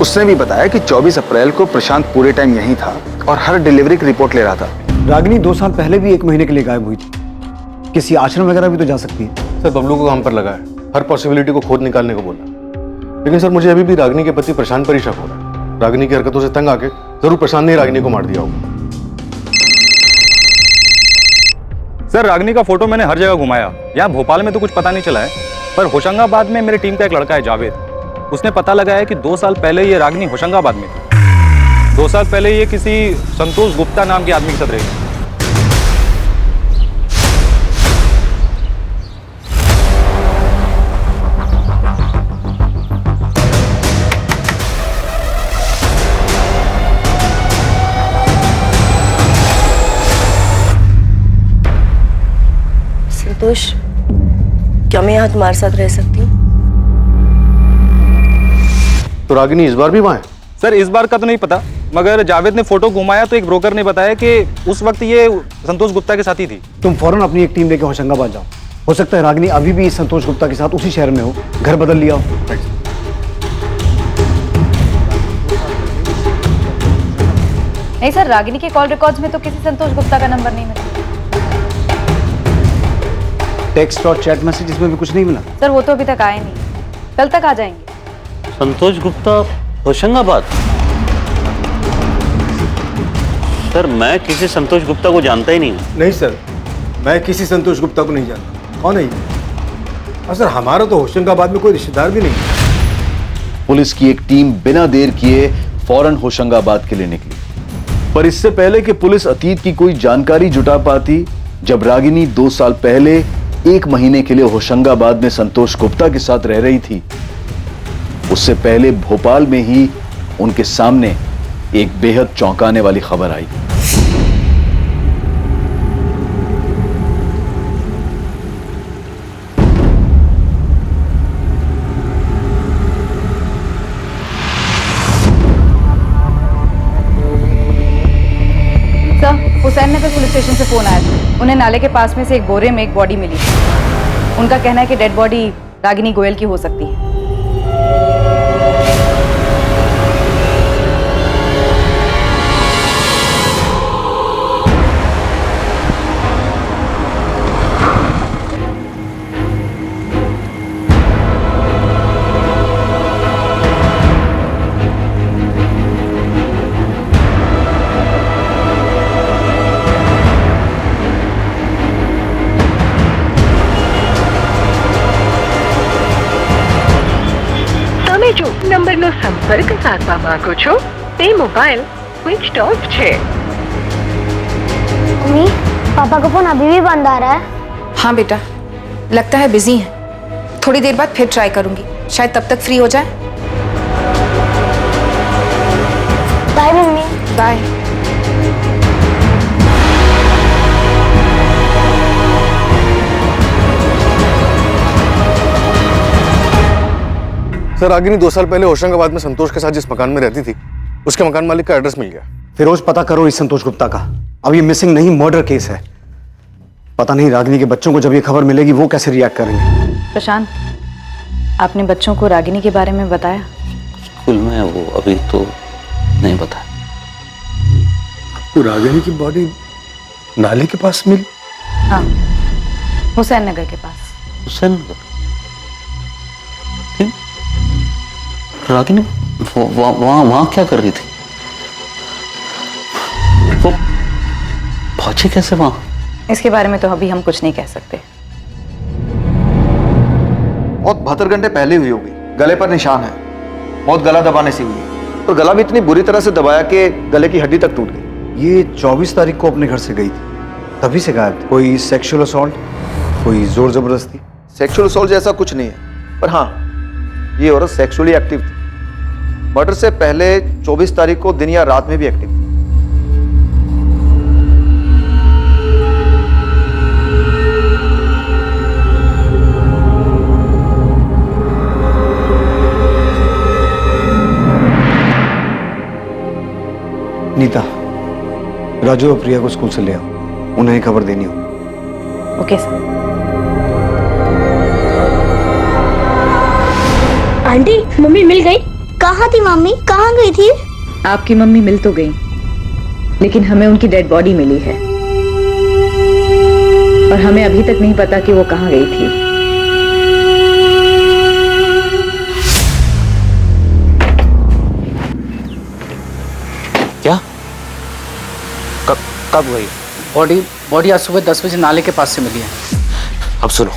उसने भी बताया कि 24 अप्रैल को प्रशांत पूरे टाइम यहीं था और हर डिलीवरी की रिपोर्ट ले रहा था। रागिनी 2 साल पहले भी 1 महीने के लिए गायब हुई थी, किसी आश्रम वगैरह भी तो जा सकती है। सर बबलू को हम पर लगा है, हर पॉसिबिलिटी को खोद निकालने को बोला, लेकिन सर मुझे अभी भी रागिनी के पति प्रशांत पर ही शक हो रहा है। रागिनी की हरकतों से तंग आके जरूर प्रशांत ने रागिनी को मार दिया होगा। सर रागिनी का फोटो मैंने हर जगह घुमाया, यहाँ भोपाल में तो कुछ पता नहीं चला है, पर होशंगाबाद में मेरी टीम का एक लड़का है जावेद, उसने पता लगाया कि 2 साल पहले ये रागिनी होशंगाबाद में थी। 2 साल पहले ये किसी संतोष गुप्ता नाम के आदमी के साथ रही। संतोष, क्या मैं यहाँ तुम्हारे साथ रह सकती हूँ? तो रागिनी इस बार भी वहाँ है? सर इस बार का तो नहीं पता, मगर जावेद ने फोटो घुमाया तो एक ब्रोकर ने बताया कि उस वक्त ये संतोष गुप्ता के साथ ही थी। तुम फौरन अपनी एक टीम लेके होशंगाबाद जाओ, हो सकता है रागिनी अभी भी संतोष गुप्ता के साथ उसी शहर में हो, घर बदल लिया हो। नहीं सर, रागिनी के कॉल रिकॉर्ड्स में तो किसी संतोष गुप्ता का नंबर नहीं मिला। टेक्स्ट और चैट मैसेजेस में भी कुछ नहीं मिला? सर वो तो अभी तक आए नहीं, कल तक आ जाएंगे। संतोष गुप्ता होशंगाबाद? सर मैं किसी संतोष गुप्ता को जानता ही नहीं हूँ। नहीं सर, मैं किसी संतोष गुप्ता को नहीं जानता। कौन है ये? और सर हमारा तो होशंगाबाद में कोई रिश्तेदार भी नहीं है। पुलिस की एक टीम बिना देर किए फौरन होशंगाबाद के लिए निकली, पर इससे पहले कि पुलिस अतीत की कोई जानकारी जुटा पाती, जब रागिनी 2 साल पहले 1 महीने के लिए होशंगाबाद में संतोष गुप्ता के साथ रह रही थी, उससे पहले भोपाल में ही उनके सामने एक बेहद चौंकाने वाली खबर आई। हुसैन नगर पुलिस स्टेशन से फोन आया था, उन्हें नाले के पास में से एक बोरे में एक बॉडी मिली। उनका कहना है कि डेड बॉडी रागिनी गोयल की हो सकती है। નંબરનો સંપર્ક સાધવા માંગો છો તે મોબાઈલ સ્વિચ ઓફ છે। मम्मी, पापा का फोन अभी भी बंद आ रहा है। हाँ बेटा, लगता है बिजी हैं। थोड़ी देर बाद फिर ट्राई करूंगी, शायद तब तक फ्री हो जाए। Bye mummy. Bye. Sir Ragini 2 साल पहले होशंगाबाद में संतोष के साथ जिस मकान में रहती थी, उसके मकान मालिक का एड्रेस मिल गया। फिरोज, पता करो इस संतोष गुप्ता का। अब ये मिसिंग नहीं, मर्डर केस है। पता नहीं रागिनी के बच्चों को जब ये खबर मिलेगी वो कैसे रिएक्ट करेंगे। प्रशांत, आपने बच्चों को रागिनी के बारे में बताया? स्कूल में वो अभी तो नहीं बताया। तो रागिनी की बॉडी नाले के पास मिली? हाँ, हुसैन नगर के पास। हुसैन नगर? रागिनी वहां क्या कर रही थी? वो पहुंची कैसे वहां? इसके बारे में तो अभी हम कुछ नहीं कह सकते। मौत 72 घंटे पहले हुई होगी। गले पर निशान है, मौत गला दबाने से हुई है, और गला भी इतनी बुरी तरह से दबाया कि गले की हड्डी तक टूट गई। ये 24 तारीख को अपने घर से गई थी, तभी से गायब थी। कोई सेक्सुअल असॉल्ट, कोई जोर जबरदस्ती? सेक्सुअल असॉल्ट जैसा कुछ नहीं है, पर हाँ ये औरत सेक्सुअली एक्टिव थी। मर्डर से पहले 24 तारीख को दिन या रात में भी एक्टिव थी। राजू और प्रिया को स्कूल से ले आओ, उन्हें खबर देनी हो। Okay sir. आंटी मम्मी मिल गई? कहाँ थी मम्मी, कहाँ गई थी? आपकी मम्मी मिल तो गई, लेकिन हमें उनकी डेड बॉडी मिली है और हमें अभी तक नहीं पता कि वो कहाँ गई थी। क्या? कब गई? बॉडी आज सुबह 10 बजे नाले के पास से मिली है। अब सुनो,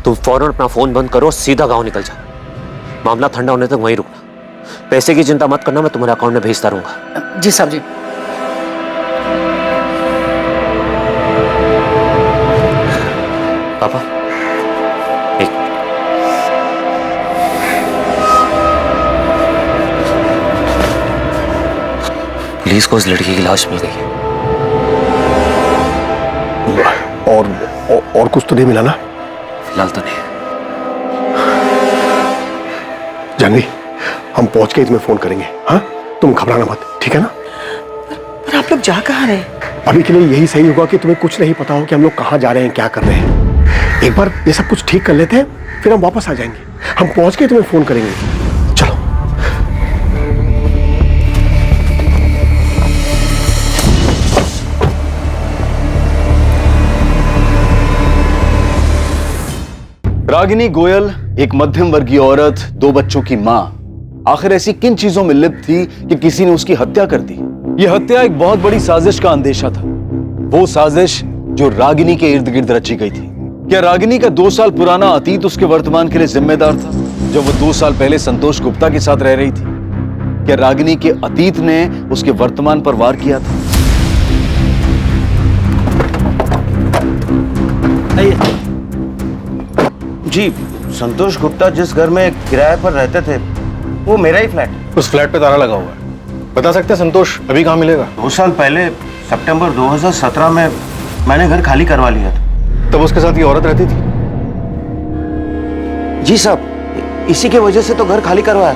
तुम फौरन अपना फोन बंद करो, सीधा गांव निकल जाओ। मामला ठंडा होने तक वहीं रुकना। पैसे की चिंता मत करना, मैं तुम्हारे अकाउंट में भेजता रहूंगा। जी साहब जी। पापा, एक पुलिस को उस लड़की की लाश मिल गई है। और कुछ तो नहीं मिला ना? फिलहाल तो नहीं। जानवी, हम पहुंच के तुम्हें फोन करेंगे। हाँ, तुम घबराना मत, ठीक है ना? पर आप लोग जा कहाँ रहे? अभी के लिए यही सही होगा कि तुम्हें कुछ नहीं पता हो कि हम लोग कहाँ जा रहे हैं, क्या कर रहे हैं। एक बार ये सब कुछ ठीक कर लेते हैं, फिर हम वापस आ जाएंगे। हम पहुंच के तुम्हें फोन करेंगे। चलो। रागिनी गोयल एक मध्यम वर्गीय औरत, 2 बच्चों की मां, आखिर ऐसी किन चीजों में लिप्त थी कि किसी ने उसकी हत्या कर दी? यह हत्या एक बहुत बड़ी साजिश का अंदेशा था, वो साजिश जो रागिनी के इर्द गिर्द रची गई थी। क्या रागिनी का 2 साल पुराना अतीत उसके वर्तमान के लिए जिम्मेदार था, जब वो 2 साल पहले संतोष गुप्ता के साथ रह रही थी? क्या रागिनी के अतीत ने उसके वर्तमान पर वार किया था? जी, संतोष गुप्ता जिस घर में किराए पर रहते थे वो मेरा ही फ्लैट है। उस फ्लैट पे ताला लगा हुआ है। बता सकते हैं संतोष अभी कहाँ मिलेगा? 2 साल पहले सितंबर 2017 में मैंने घर खाली करवा लिया था। तब उसके साथ ये औरत रहती थी? जी साहब, इसी की वजह से तो घर खाली करवाया।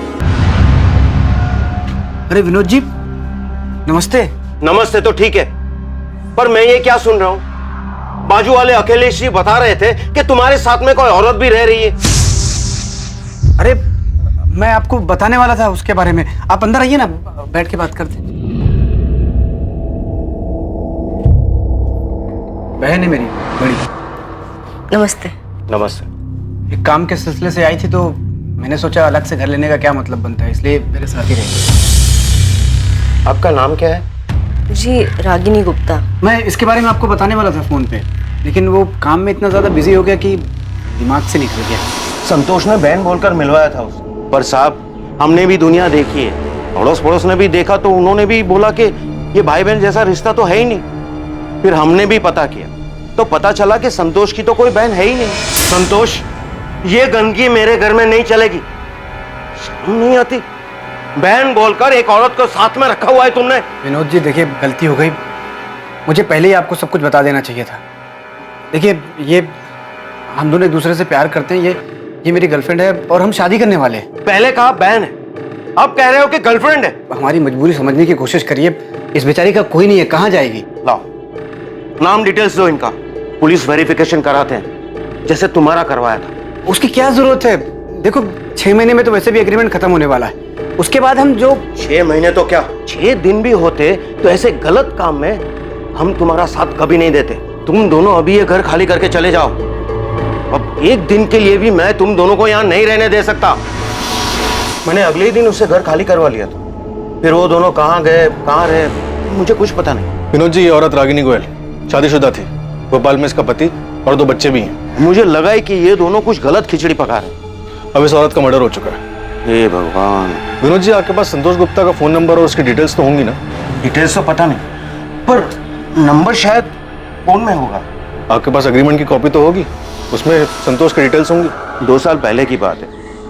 अरे विनोद जी, नमस्ते। नमस्ते तो ठीक है, पर मैं ये क्या सुन रहा हूँ? बाजू वाले अखिलेश जी बता रहे थे कि तुम्हारे साथ में कोई औरत भी रह रही है। अरे मैं आपको बताने वाला था उसके बारे में। आप अंदर आइए ना, बैठ के बात करते। बहन है मेरी बड़ी। नमस्ते। नमस्ते। एक काम के सिलसिले से आई थी तो मैंने सोचा अलग से घर लेने का क्या मतलब बनता है, इसलिए मेरे साथ ही रहेगी। आपका नाम क्या है? जी, रागिनी गुप्ता। मैं इसके बारे में आपको बताने वाला था फोन पे, लेकिन वो काम में इतना ज्यादा बिजी हो गया कि दिमाग से निकल गया। संतोष ने बहन बोलकर मिलवाया था उसे, पर साहब हमने भी दुनिया देखी है, अड़ोस पड़ोस ने भी देखा तो उन्होंने भी बोला कि ये भाई बहन जैसा रिश्ता तो है ही नहीं। फिर हमने भी पता किया तो पता चला कि संतोष की तो कोई बहन है ही नहीं। संतोष, ये गंदगी मेरे घर में नहीं चलेगी। शर्म नहीं आती? बहन बोलकर एक औरत को साथ में रखा हुआ है तुमने। विनोद जी देखिए, गलती हो गई, मुझे पहले ही आपको सब कुछ बता देना चाहिए था। देखिए, ये हम दोनों एक दूसरे से प्यार करते हैं, ये मेरी गर्लफ्रेंड है और हम शादी करने वाले हैं। पहले कहा बहन है, अब कह रहे हो कि गर्लफ्रेंड है। हमारी मजबूरी समझने की कोशिश करिए, इस बेचारी का कोई नहीं है, कहाँ जाएगी? लाओ नाम डिटेल्स दो इनका, पुलिस वेरिफिकेशन कराते हैं जैसे तुम्हारा करवाया था। उसकी क्या जरूरत है? देखो 6 महीने में तो वैसे भी एग्रीमेंट खत्म होने वाला है, उसके बाद हम जो 6 महीने तो क्या 6 दिन भी होते तो ऐसे गलत काम में हम तुम्हारा साथ कभी नहीं देते। तुम दोनों अभी ये घर खाली करके चले जाओ। अब एक दिन के लिए भी मैं तुम दोनों को यहाँ नहीं रहने दे सकता। मैंने अगले ही दिन उससे घर खाली करवा लिया था, फिर वो दोनों कहाँ गए कहाँ रहे मुझे कुछ पता नहीं। विनोद जी, ये औरत रागिनी गोयल शादीशुदा थी, भोपाल में इसका पति और 2 बच्चे भी हैं। मुझे लगा है कि ये दोनों कुछ गलत खिचड़ी पका रहे। अब इस औरत का मर्डर हो चुका है। हे भगवान। विनोद जी, आपके पास संतोष गुप्ता का फोन नंबर और उसकी डिटेल्स तो होंगी ना? डिटेल्स तो पता नहीं, पर नंबर शायद फोन में होगा। आपके पास एग्रीमेंट की कॉपी तो होगी, उसमें संतोष की डिटेल्स होंगी। 2 साल पहले की बात है,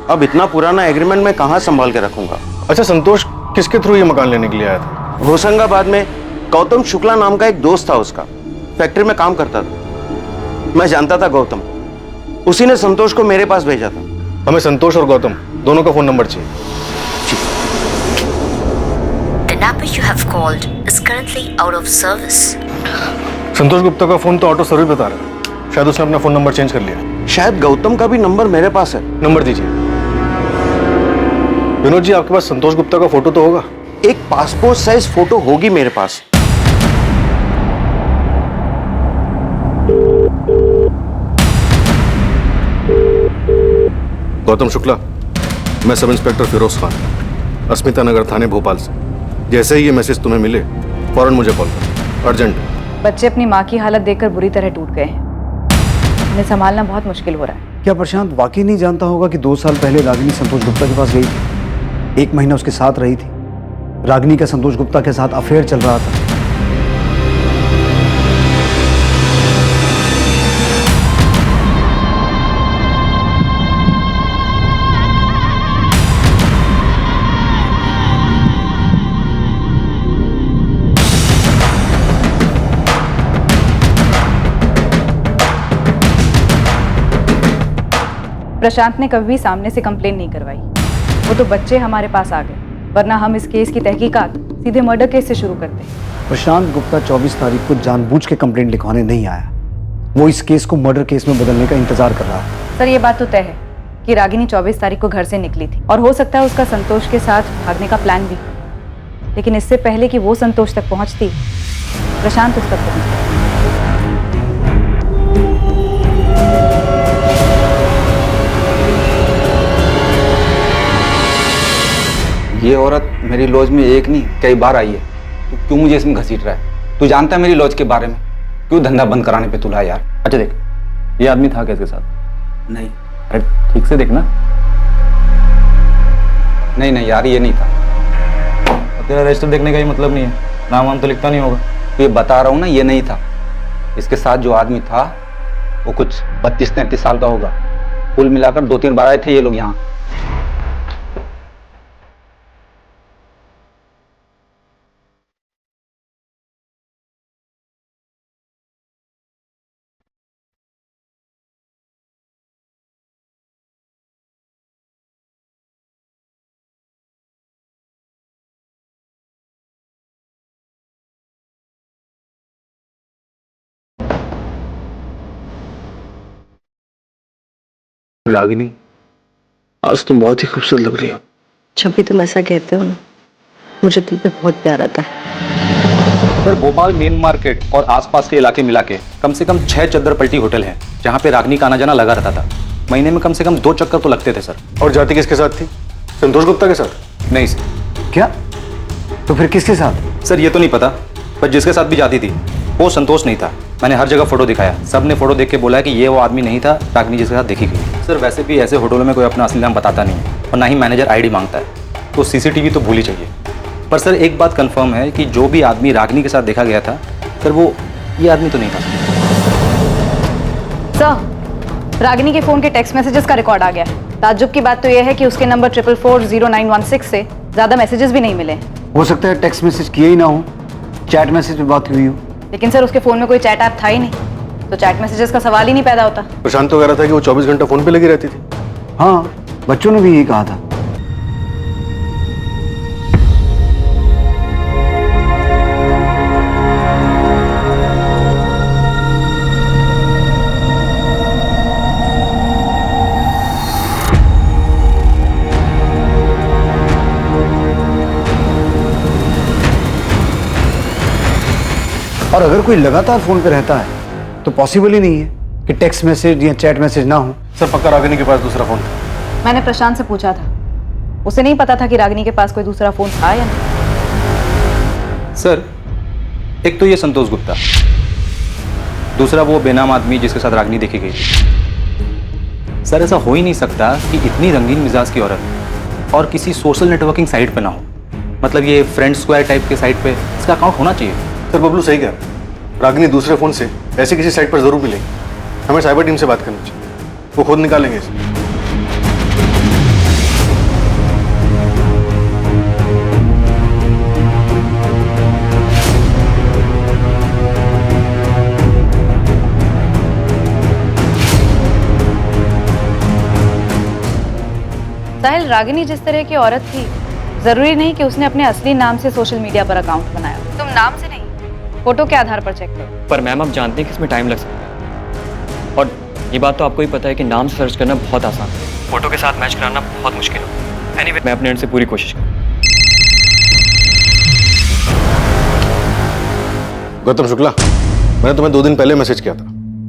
अब इतना पुराना एग्रीमेंट मैं कहाँ संभाल के रखूंगा। अच्छा, संतोष किसके थ्रू ये मकान लेने के लिए आया था? होशंगाबाद में गौतम शुक्ला नाम का एक दोस्त था, उसका फैक्ट्री में काम करता था। मैं जानता था गौतम, उसी ने संतोष को मेरे पास भेजा था। हमें संतोष और गौतम दोनों का फोन नंबर चाहिए। number you have called is currently out of service. संतोष गुप्ता का फोन तो ऑटो सर्विस बता रहा है, शायद उसने अपना फोन नंबर चेंज कर लिया। शायद गौतम का भी नंबर मेरे पास है। नंबर दीजिए। विनोद जी, आपके पास संतोष गुप्ता का फोटो तो होगा? एक पासपोर्ट साइज फोटो होगी मेरे पास। गौतम शुक्ला, मैं सब इंस्पेक्टर फिरोज खान, अस्मिता नगर थाने भोपाल से। जैसे ही ये मैसेज तुम्हें मिले फौरन मुझे कॉल करो, अर्जेंट। बच्चे अपनी माँ की हालत देखकर बुरी तरह टूट गए हैं। उन्हें संभालना बहुत मुश्किल हो रहा है। क्या प्रशांत वाकई नहीं जानता होगा कि 2 साल पहले रागिनी संतोष गुप्ता के पास गई थी, 1 महीना उसके साथ रही थी। रागिनी का संतोष गुप्ता के साथ अफेयर चल रहा था। प्रशांत ने कभी भी सामने से कंप्लेन नहीं करवाई। वो तो बच्चे हमारे पास आ गए, वरना हम इस केस की तहकीकात सीधे मर्डर केस से शुरू करते। प्रशांत गुप्ता 24 तारीख को जानबूझ के कंप्लेंट लिखवाने नहीं आया। वो इस केस को मर्डर केस में बदलने का इंतजार कर रहा है। सर, ये बात तो तय है कि रागिनी 24 तारीख को घर से निकली थी और हो सकता है उसका संतोष के साथ भागने का प्लान भी। लेकिन इससे पहले कि वो संतोष तक पहुंचती, प्रशांत उस तक पहुंचता। ये औरत मेरी लॉज में एक नहीं कई बार आई है। तू क्यों मुझे इसमें घसीट रहा है? तू जानता है मेरी लॉज के बारे में? क्यों धंधा बंद कराने पे तुला यार? अच्छा देख, ये आदमी था क्या इसके साथ? नहीं। अरे ठीक से देखना। नहीं यार, ये नहीं था। तेरा रजिस्टर देखने का ही मतलब नहीं है, नाम वाम तो लिखता नहीं होगा। तो ये बता रहा हूँ ना, ये नहीं था। इसके साथ जो आदमी था वो कुछ 32-33 साल का होगा। कुल मिलाकर 2-3 बार आए थे ये लोग यहाँ। रागिनी, आज तुम बहुत ही खूबसूरत लग रही हो। जब भी तुम ऐसा कहते हो ना, मुझे तुम पे बहुत प्यार आता है। सर, भोपाल मेन मार्केट और आसपास के इलाके मिला के कम से कम 6 चद्दर पलटी होटल हैं, जहाँ पे रागिनी का आना जाना लगा रहता था। महीने में कम से कम 2 चक्कर तो लगते थे सर। और जाती किसके साथ थी? संतोष गुप्ता के साथ? नहीं सर। क्या? तो फिर किसके साथ? सर ये तो नहीं पता, पर जिसके साथ भी जाती थी वो संतोष नहीं था। मैंने हर जगह फोटो दिखाया, सब ने फोटो देख के बोला कि ये वो आदमी नहीं था रागिनी जिसके साथ देखी गई। सर वैसे भी ऐसे होटलों में कोई अपना असली नाम बताता नहीं है और ना ही मैनेजर आईडी मांगता है, तो सीसीटीवी तो भूल ही चाहिए। पर सर एक बात कंफर्म है कि जो भी आदमी रागिनी के साथ देखा गया था सर, वो ये आदमी तो नहीं था। सर, रागिनी के फोन के टेक्स्ट मैसेजेस का रिकॉर्ड आ गया है। ताज्जुब की बात तो यह है कि उसके नंबर 44400916 से ज्यादा मैसेजेस भी नहीं मिले। हो सकता है टेक्स्ट मैसेज किए ही ना हो, चैट मैसेज पे बात हुई हो। लेकिन सर उसके फोन में कोई चैट ऐप था ही नहीं, तो चैट मैसेजेस का सवाल ही नहीं पैदा होता। प्रशांत तो कह रहा था कि वो 24 घंटा फोन पे लगी रहती थी। हाँ, बच्चों ने भी यही कहा था। और अगर कोई लगातार फोन पे रहता है तो पॉसिबल ही नहीं है कि टेक्स्ट मैसेज या चैट मैसेज ना हो। सर पक्का रागिनी के पास दूसरा फोन था? मैंने प्रशांत से पूछा था, उसे नहीं पता था कि रागिनी के पास कोई दूसरा फोन था या नहीं। सर एक तो ये संतोष गुप्ता, दूसरा वो बेनाम आदमी जिसके साथ रागिनी देखी गई थी। सर ऐसा हो ही नहीं सकता कि इतनी रंगीन मिजाज की औरत और किसी सोशल नेटवर्किंग साइट पे ना हो। मतलब ये फ्रेंड स्क्वायर टाइप के साइट पे इसका अकाउंट होना चाहिए। सर बबलू सही कह रहा है, रागिनी दूसरे फोन से ऐसे किसी साइट पर जरूर मिलेगी। हमें साइबर टीम से बात करनी चाहिए, वो खुद निकालेंगे इसे। साहिल, रागिनी जिस तरह की औरत थी जरूरी नहीं कि उसने अपने असली नाम से सोशल मीडिया पर अकाउंट बनाया। तुम नाम से नहीं, फोटो के आधार पर चेक करो। पर मैम आप जानते हैं कि इसमें टाइम लग सकता है, और ये बात तो आपको ही पता है कि नाम से सर्च करना बहुत आसान है, फोटो के साथ मैच कराना बहुत मुश्किल है। एनीवे, मैं अपने एंड से पूरी कोशिश करूँ। गौतम शुक्ला, मैंने तुम्हें 2 दिन पहले मैसेज किया था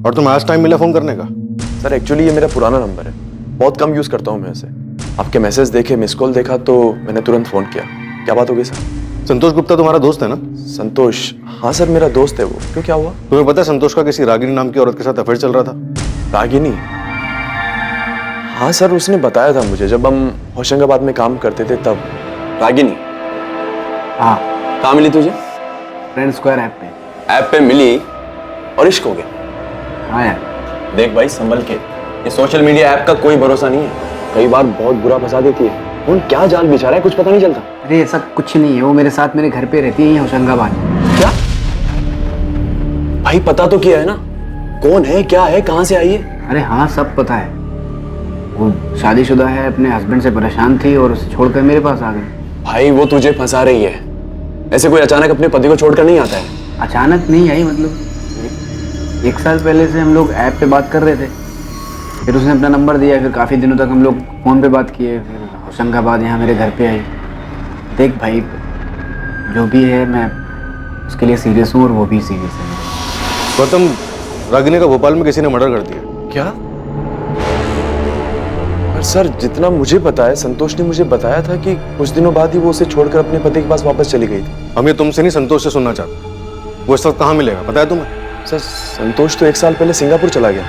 और तुम्हें आज टाइम मिला फोन करने का? सर एक्चुअली ये मेरा पुराना नंबर है, बहुत कम यूज करता हूँ मैं इसे। आपके मैसेज देखे, मिस कॉल देखा तो मैंने तुरंत फोन किया। क्या बात हो गई सर? संतोष गुप्ता तुम्हारा दोस्त है ना? संतोष? हाँ सर, मेरा दोस्त है वो। क्यों, क्या हुआ? तुम्हें पता है संतोष का किसी रागिनी नाम की औरत के साथ अफेयर चल रहा था? रागिनी? हाँ सर, उसने बताया था मुझे जब हम होशंगाबाद में काम करते थे तब। रागिनी? हाँ। कहाँ मिली तुझे? फ्रेंड स्क्वायर ऐप पे। ऐप पे मिली और इश्क हो गया? हाँ यार। देख भाई, संभल के, ये सोशल मीडिया ऐप का कोई भरोसा नहीं है, कई बार बहुत बुरा फंसा देती है। कौन क्या जाल बिछा रहा है कुछ पता नहीं चलता। अरे ऐसा कुछ नहीं है, वो मेरे साथ मेरे घर पे रहती है होशंगाबाद। क्या भाई, पता तो किया है ना कौन है, क्या है, कहाँ से आई है? अरे हाँ, सब पता है। वो शादीशुदा है, अपने हस्बैंड से परेशान थी और उसे छोड़कर मेरे पास आ गई। भाई वो तुझे फंसा रही है, ऐसे कोई अचानक अपने पति को छोड़कर नहीं आता है। अचानक नहीं आई, मतलब 1 साल पहले से हम लोग ऐप पे बात कर रहे थे, फिर उसने अपना नंबर दिया, फिर काफ़ी दिनों तक हम लोग फ़ोन पे बात किए, फिर होशंगाबाद यहाँ मेरे घर पे आई। देख भाई, जो भी है मैं उसके लिए सीरियस हूँ और वो भी सीरियस है। गौतम, रागिनी का भोपाल में किसी ने मर्डर कर दिया। क्या? पर सर, जितना मुझे पता है, संतोष ने मुझे बताया था कि कुछ दिनों बाद ही वो उसे छोड़कर अपने पति के पास वापस चली गई थी। हम ये तुमसे नहीं, संतोष से सुनना चाहते। वो इस वक्त कहाँ मिलेगा, पता है तुम्हें? सर, संतोष तो 1 साल पहले सिंगापुर चला गया।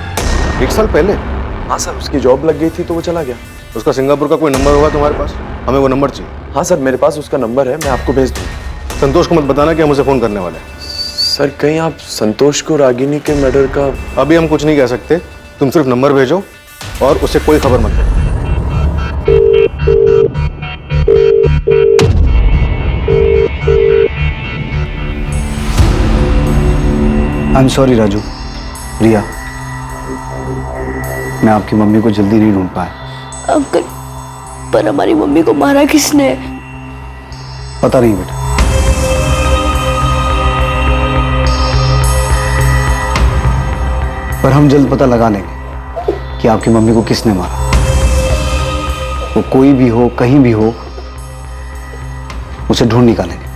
1 साल पहले? हाँ सर, उसकी जॉब लग गई थी तो वो चला गया। उसका सिंगापुर का कोई नंबर होगा तुम्हारे पास? हमें वो नंबर चाहिए। हाँ सर, मेरे पास उसका नंबर है, मैं आपको भेज दूँ। संतोष को मत बताना कि हम उसे फोन करने वाले हैं। सर, कहीं आप संतोष को रागिनी के मर्डर का? अभी हम कुछ नहीं कह सकते, तुम सिर्फ नंबर भेजो और उसे कोई खबर मत दो। आई एम सॉरी राजू, रिया, मैं आपकी मम्मी को जल्दी नहीं ढूंढ पाया। अंकल, पर हमारी मम्मी को मारा किसने? पता नहीं बेटा, पर हम जल्द पता लगा लेंगे कि आपकी मम्मी को किसने मारा। वो कोई भी हो, कहीं भी हो, उसे ढूंढ निकालेंगे।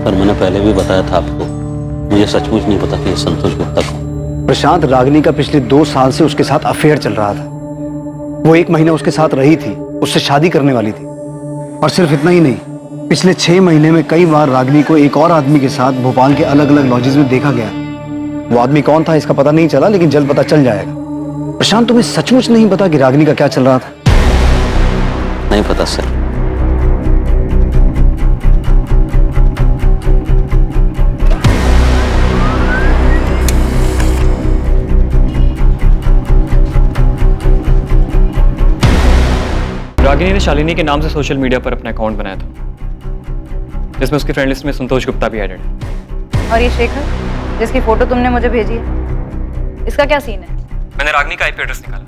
पर मैंने पहले भी बताया था आपको, मुझे सचमुच नहीं पता कि संतोष गुप्ता कौन। प्रशांत, रागिनी का पिछले 2 साल से उसके साथ अफेयर चल रहा था। वो 1 महीना उसके साथ रही थी, उससे शादी करने वाली थी। और सिर्फ इतना ही नहीं, पिछले 6 महीने में कई बार रागिनी को एक और आदमी के साथ भोपाल के अलग अलग लॉजेस में देखा गया। वो आदमी कौन था इसका पता नहीं चला, लेकिन जल्द पता चल जाएगा। प्रशांत, तुम्हें सचमुच नहीं पता कि रागिनी का क्या चल रहा था? नहीं पता सर। रागिनी ने शालिनी के नाम से सोशल मीडिया पर अपना अकाउंट बनाया था, जिसमें उसकी फ्रेंड लिस्ट में संतोष गुप्ता भी एडेड है। और ये शेखर, जिसकी फोटो तुमने मुझे भेजी है, इसका क्या सीन है? मैंने रागिनी का IP एड्रेस निकाला,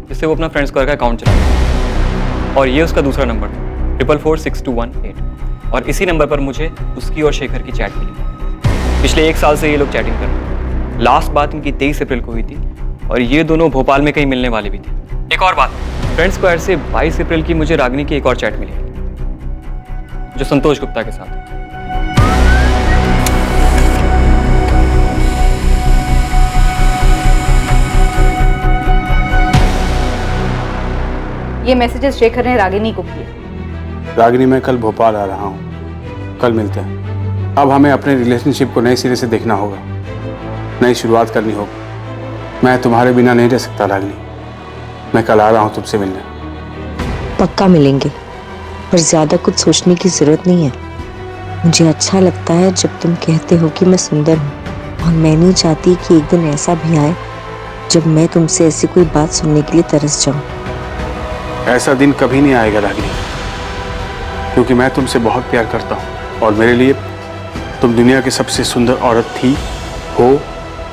जिससे वो अपना फ्रेंड स्क्वायर का अकाउंट चलाता, और ये उसका दूसरा नंबर था 444621 और इसी नंबर पर मुझे उसकी और शेखर की चैट मिली। पिछले 1 साल से ये लोग चैटिंग कर रहे हैं। लास्ट बात इनकी 23 अप्रैल को हुई थी और ये दोनों भोपाल में कहीं मिलने वाले भी थे। एक और बात, फ्रेंड स्क्वायर से 22 अप्रैल की मुझे रागिनी की एक और चैट मिली, जो संतोष गुप्ता के साथ है। ये मैसेजेस शेखर ने रागिनी को किए। रागिनी, मैं कल भोपाल आ रहा हूँ, कल मिलते हैं। अब हमें अपने रिलेशनशिप को नए सिरे से देखना होगा, नई शुरुआत करनी होगी। मैं तुम्हारे बिना नहीं रह सकता रागिनी, मैं कल आ रहा हूँ तुमसे मिलने। पक्का मिलेंगे, पर ज्यादा कुछ सोचने की जरूरत नहीं है। मुझे अच्छा लगता है जब तुम कहते हो कि मैं सुंदर हूँ, और मैं नहीं चाहती कि एक दिन ऐसा भी आए जब मैं तुमसे ऐसी कोई बात सुनने के लिए तरस जाऊं। ऐसा दिन कभी नहीं आएगा रागिनी, क्योंकि मैं तुमसे बहुत प्यार करता हूँ और मेरे लिए तुम दुनिया की सबसे सुंदर औरत थी, हो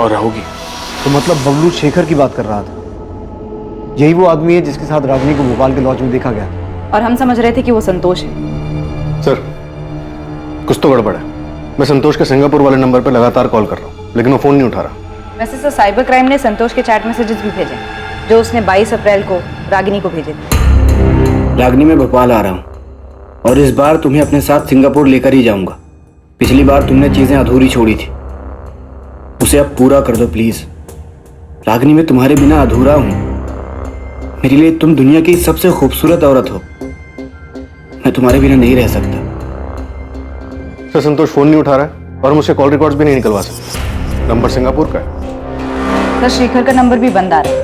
और रहोगी। तो मतलब बबलू शेखर की बात कर रहा था? यही वो आदमी है जिसके साथ रागिनी को भोपाल के लॉज में देखा गया? और हम समझ रहे थे कि वो संतोष है। कुछ तो गड़बड़ है। मैं संतोष के सिंगापुर वाले नंबर पर लगातार कॉल कर रहा हूँ, लेकिन वो फोन नहीं उठा रहा। वैसे सर साइबर क्राइम ने संतोष के चैट मैसेजेस भी भेजे जो उसने 22 अप्रैल को रागिनी को भेजे थे। रागिनी, मैं भोपाल आ रहा हूँ और इस बार तुम्हें अपने साथ सिंगापुर लेकर ही जाऊंगा। पिछली बार तुमने चीजें अधूरी छोड़ी थी, उसे अब पूरा कर दो प्लीज। रागिनी, मैं तुम्हारे बिना अधूरा हूं। मेरे लिए तुम दुनिया की सबसे खूबसूरत औरत हो। मैं तुम्हारे बिना नहीं रह सकता। सर संतोष फोन नहीं उठा रहा है और मुझसे कॉल रिकॉर्ड्स भी नहीं निकलवा सकते। नंबर सिंगापुर का है। सर शेखर का नंबर भी बंद आ रहा है।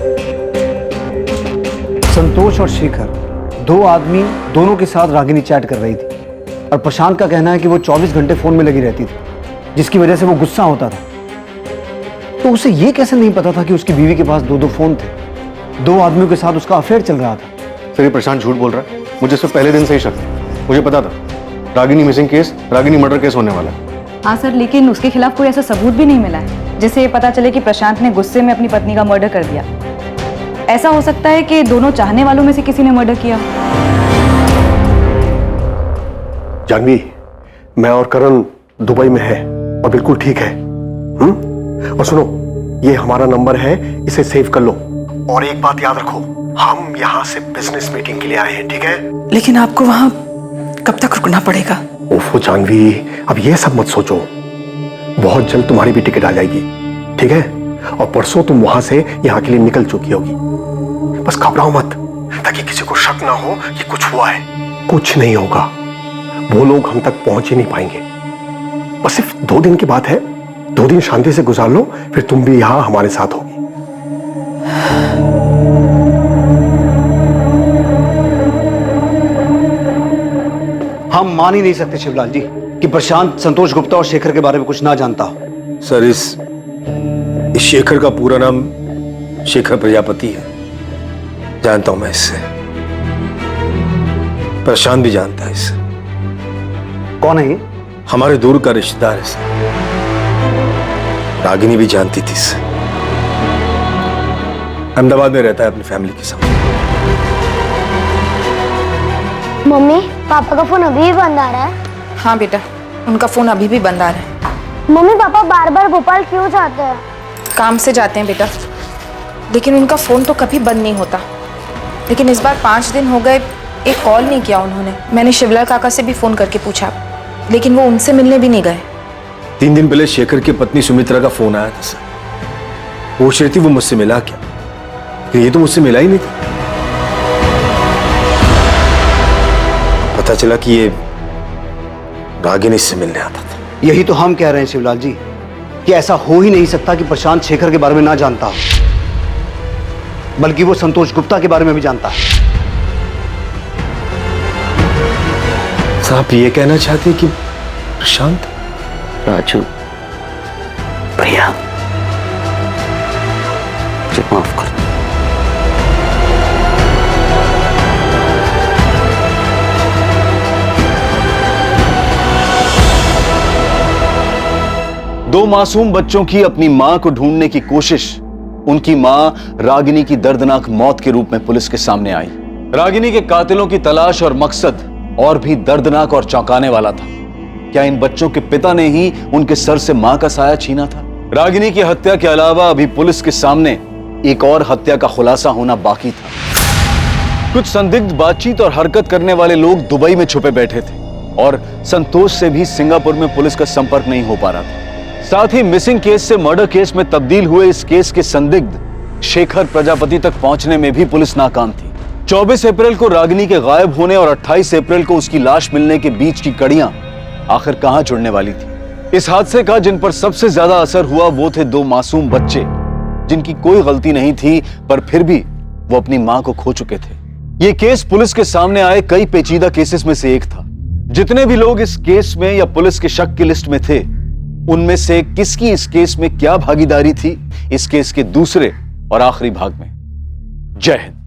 संतोष और शेखर 2 आदमी दोनों के साथ रागिनी चैट कर रही थी और प्रशांत का कहना है कि वो 24 घंटे फोन में लगी रहती थी, जिसकी वजह से वो गुस्सा होता था। तो उसे ये कैसे नहीं पता था कि उसकी बीवी के पास 2 फोन थे? 2 आदमियों के साथ उसका अफेयर चल रहा था। सर ये प्रशांत झूठ बोल रहा है। मुझे इससे पहले दिन से ही शक है। मुझे पता था Ragini missing case, Ragini murder case होने वाला है। हाँ सर, लेकिन उसके खिलाफ कोई ऐसा सबूत भी नहीं मिला है जिससे ये पता चले कि प्रशांत ने गुस्से में अपनी पत्नी का मर्डर कर दिया। ऐसा हो सकता है कि दोनों चाहने वालों में से किसी ने मर्डर किया। जानवी, मैं और करण दुबई में है और बिल्कुल ठीक है। और सुनो, ये हमारा नंबर है, इसे सेव कर लो। और एक बात याद रखो, हम यहाँ से बिजनेस मीटिंग के लिए आए हैं, ठीक है? लेकिन आपको वहां कब तक रुकना पड़ेगा? ओफो जानवी, अब ये सब मत सोचो। बहुत जल्द तुम्हारी भी टिकट आ जाएगी, ठीक है? और परसों तुम वहां से यहाँ के लिए निकल चुकी होगी। बस घबराओ मत, ताकि किसी को शक ना हो कि कुछ हुआ है। कुछ नहीं होगा, वो लोग हम तक पहुंच ही नहीं पाएंगे। बस सिर्फ 2 दिन की बात है। 2 दिन शांति से गुजार लो, फिर तुम भी यहाँ हमारे साथ होगी। हम मान ही नहीं सकते शिवलाल जी कि प्रशांत संतोष गुप्ता और शेखर के बारे में कुछ ना जानता हो। सर इस शेखर का पूरा नाम शेखर प्रजापति है। जानता हूं मैं इससे। प्रशांत भी जानता है इससे। कौन है ये? हमारे दूर का रिश्तेदार है सर। रागिनी भी जानती थी इससे। अहमदाबाद में रहता है अपनी फैमिली के साथ। मम्मी, पापा का फोन अभी भी बंद आ रहा है? हाँ बेटा, उनका फोन अभी भी बंद आ रहा है। मम्मी, पापा बार बार भोपाल क्यों जाते हैं? काम से जाते हैं बेटा, लेकिन उनका फोन तो कभी बंद नहीं होता। लेकिन इस बार 5 दिन हो गए, एक कॉल नहीं किया उन्होंने। मैंने शिवलाल काका से भी फोन करके पूछा, लेकिन वो उनसे मिलने भी नहीं गए। 3 दिन पहले शेखर की पत्नी सुमित्रा का फोन आया था सर। वो शेर थी, वो मुझसे मिला क्या? ये तो मुझसे मिला ही नहीं था। पता चला कि ये रागिनी से मिलने आता था। यही तो हम कह रहे हैं शिवलाल जी कि ऐसा हो ही नहीं सकता कि प्रशांत शेखर के बारे में ना जानता हो, बल्कि वो संतोष गुप्ता के बारे में भी जानता है। आप ये कहना चाहते हैं कि प्रशांत? राजू, प्रिया, मुझे माफ कर। दो मासूम बच्चों की अपनी मां को ढूंढने की कोशिश उनकी मां रागिनी की दर्दनाक मौत के रूप में पुलिस के सामने आई। रागिनी के कातिलों की तलाश और मकसद और भी दर्दनाक और चौंकाने वाला था। क्या इन बच्चों के पिता ने ही उनके सर से मां का साया छीना था? रागिनी की हत्या के अलावा अभी पुलिस के सामने एक और हत्या का खुलासा होना बाकी था। कुछ संदिग्ध बातचीत और हरकत करने वाले लोग दुबई में छुपे बैठे थे और संतोष से भी सिंगापुर में पुलिस का संपर्क नहीं हो पा रहा था। साथ ही मिसिंग केस से मर्डर केस में तब्दील हुए इस केस के संदिग्ध शेखर प्रजापति तक पहुंचने में भी पुलिस नाकाम थी। 24 अप्रैल को रागिनी के गायब होने और 28 अप्रैल को उसकी लाश मिलने के बीच की कड़ियां आखिर कहां जुड़ने वाली थी? इस हादसे का जिन पर सबसे ज्यादा असर हुआ वो थे 2 मासूम बच्चे जिनकी कोई गलती नहीं थी, पर फिर भी वो अपनी मां को खो चुके थे। ये केस पुलिस के सामने आए कई पेचीदा केसेस में से एक था। जितने भी लोग इस केस में या पुलिस के शक की लिस्ट में थे, उनमें से किसकी इस केस में क्या भागीदारी थी, इस केस के दूसरे और आखिरी भाग में। जय हिंद।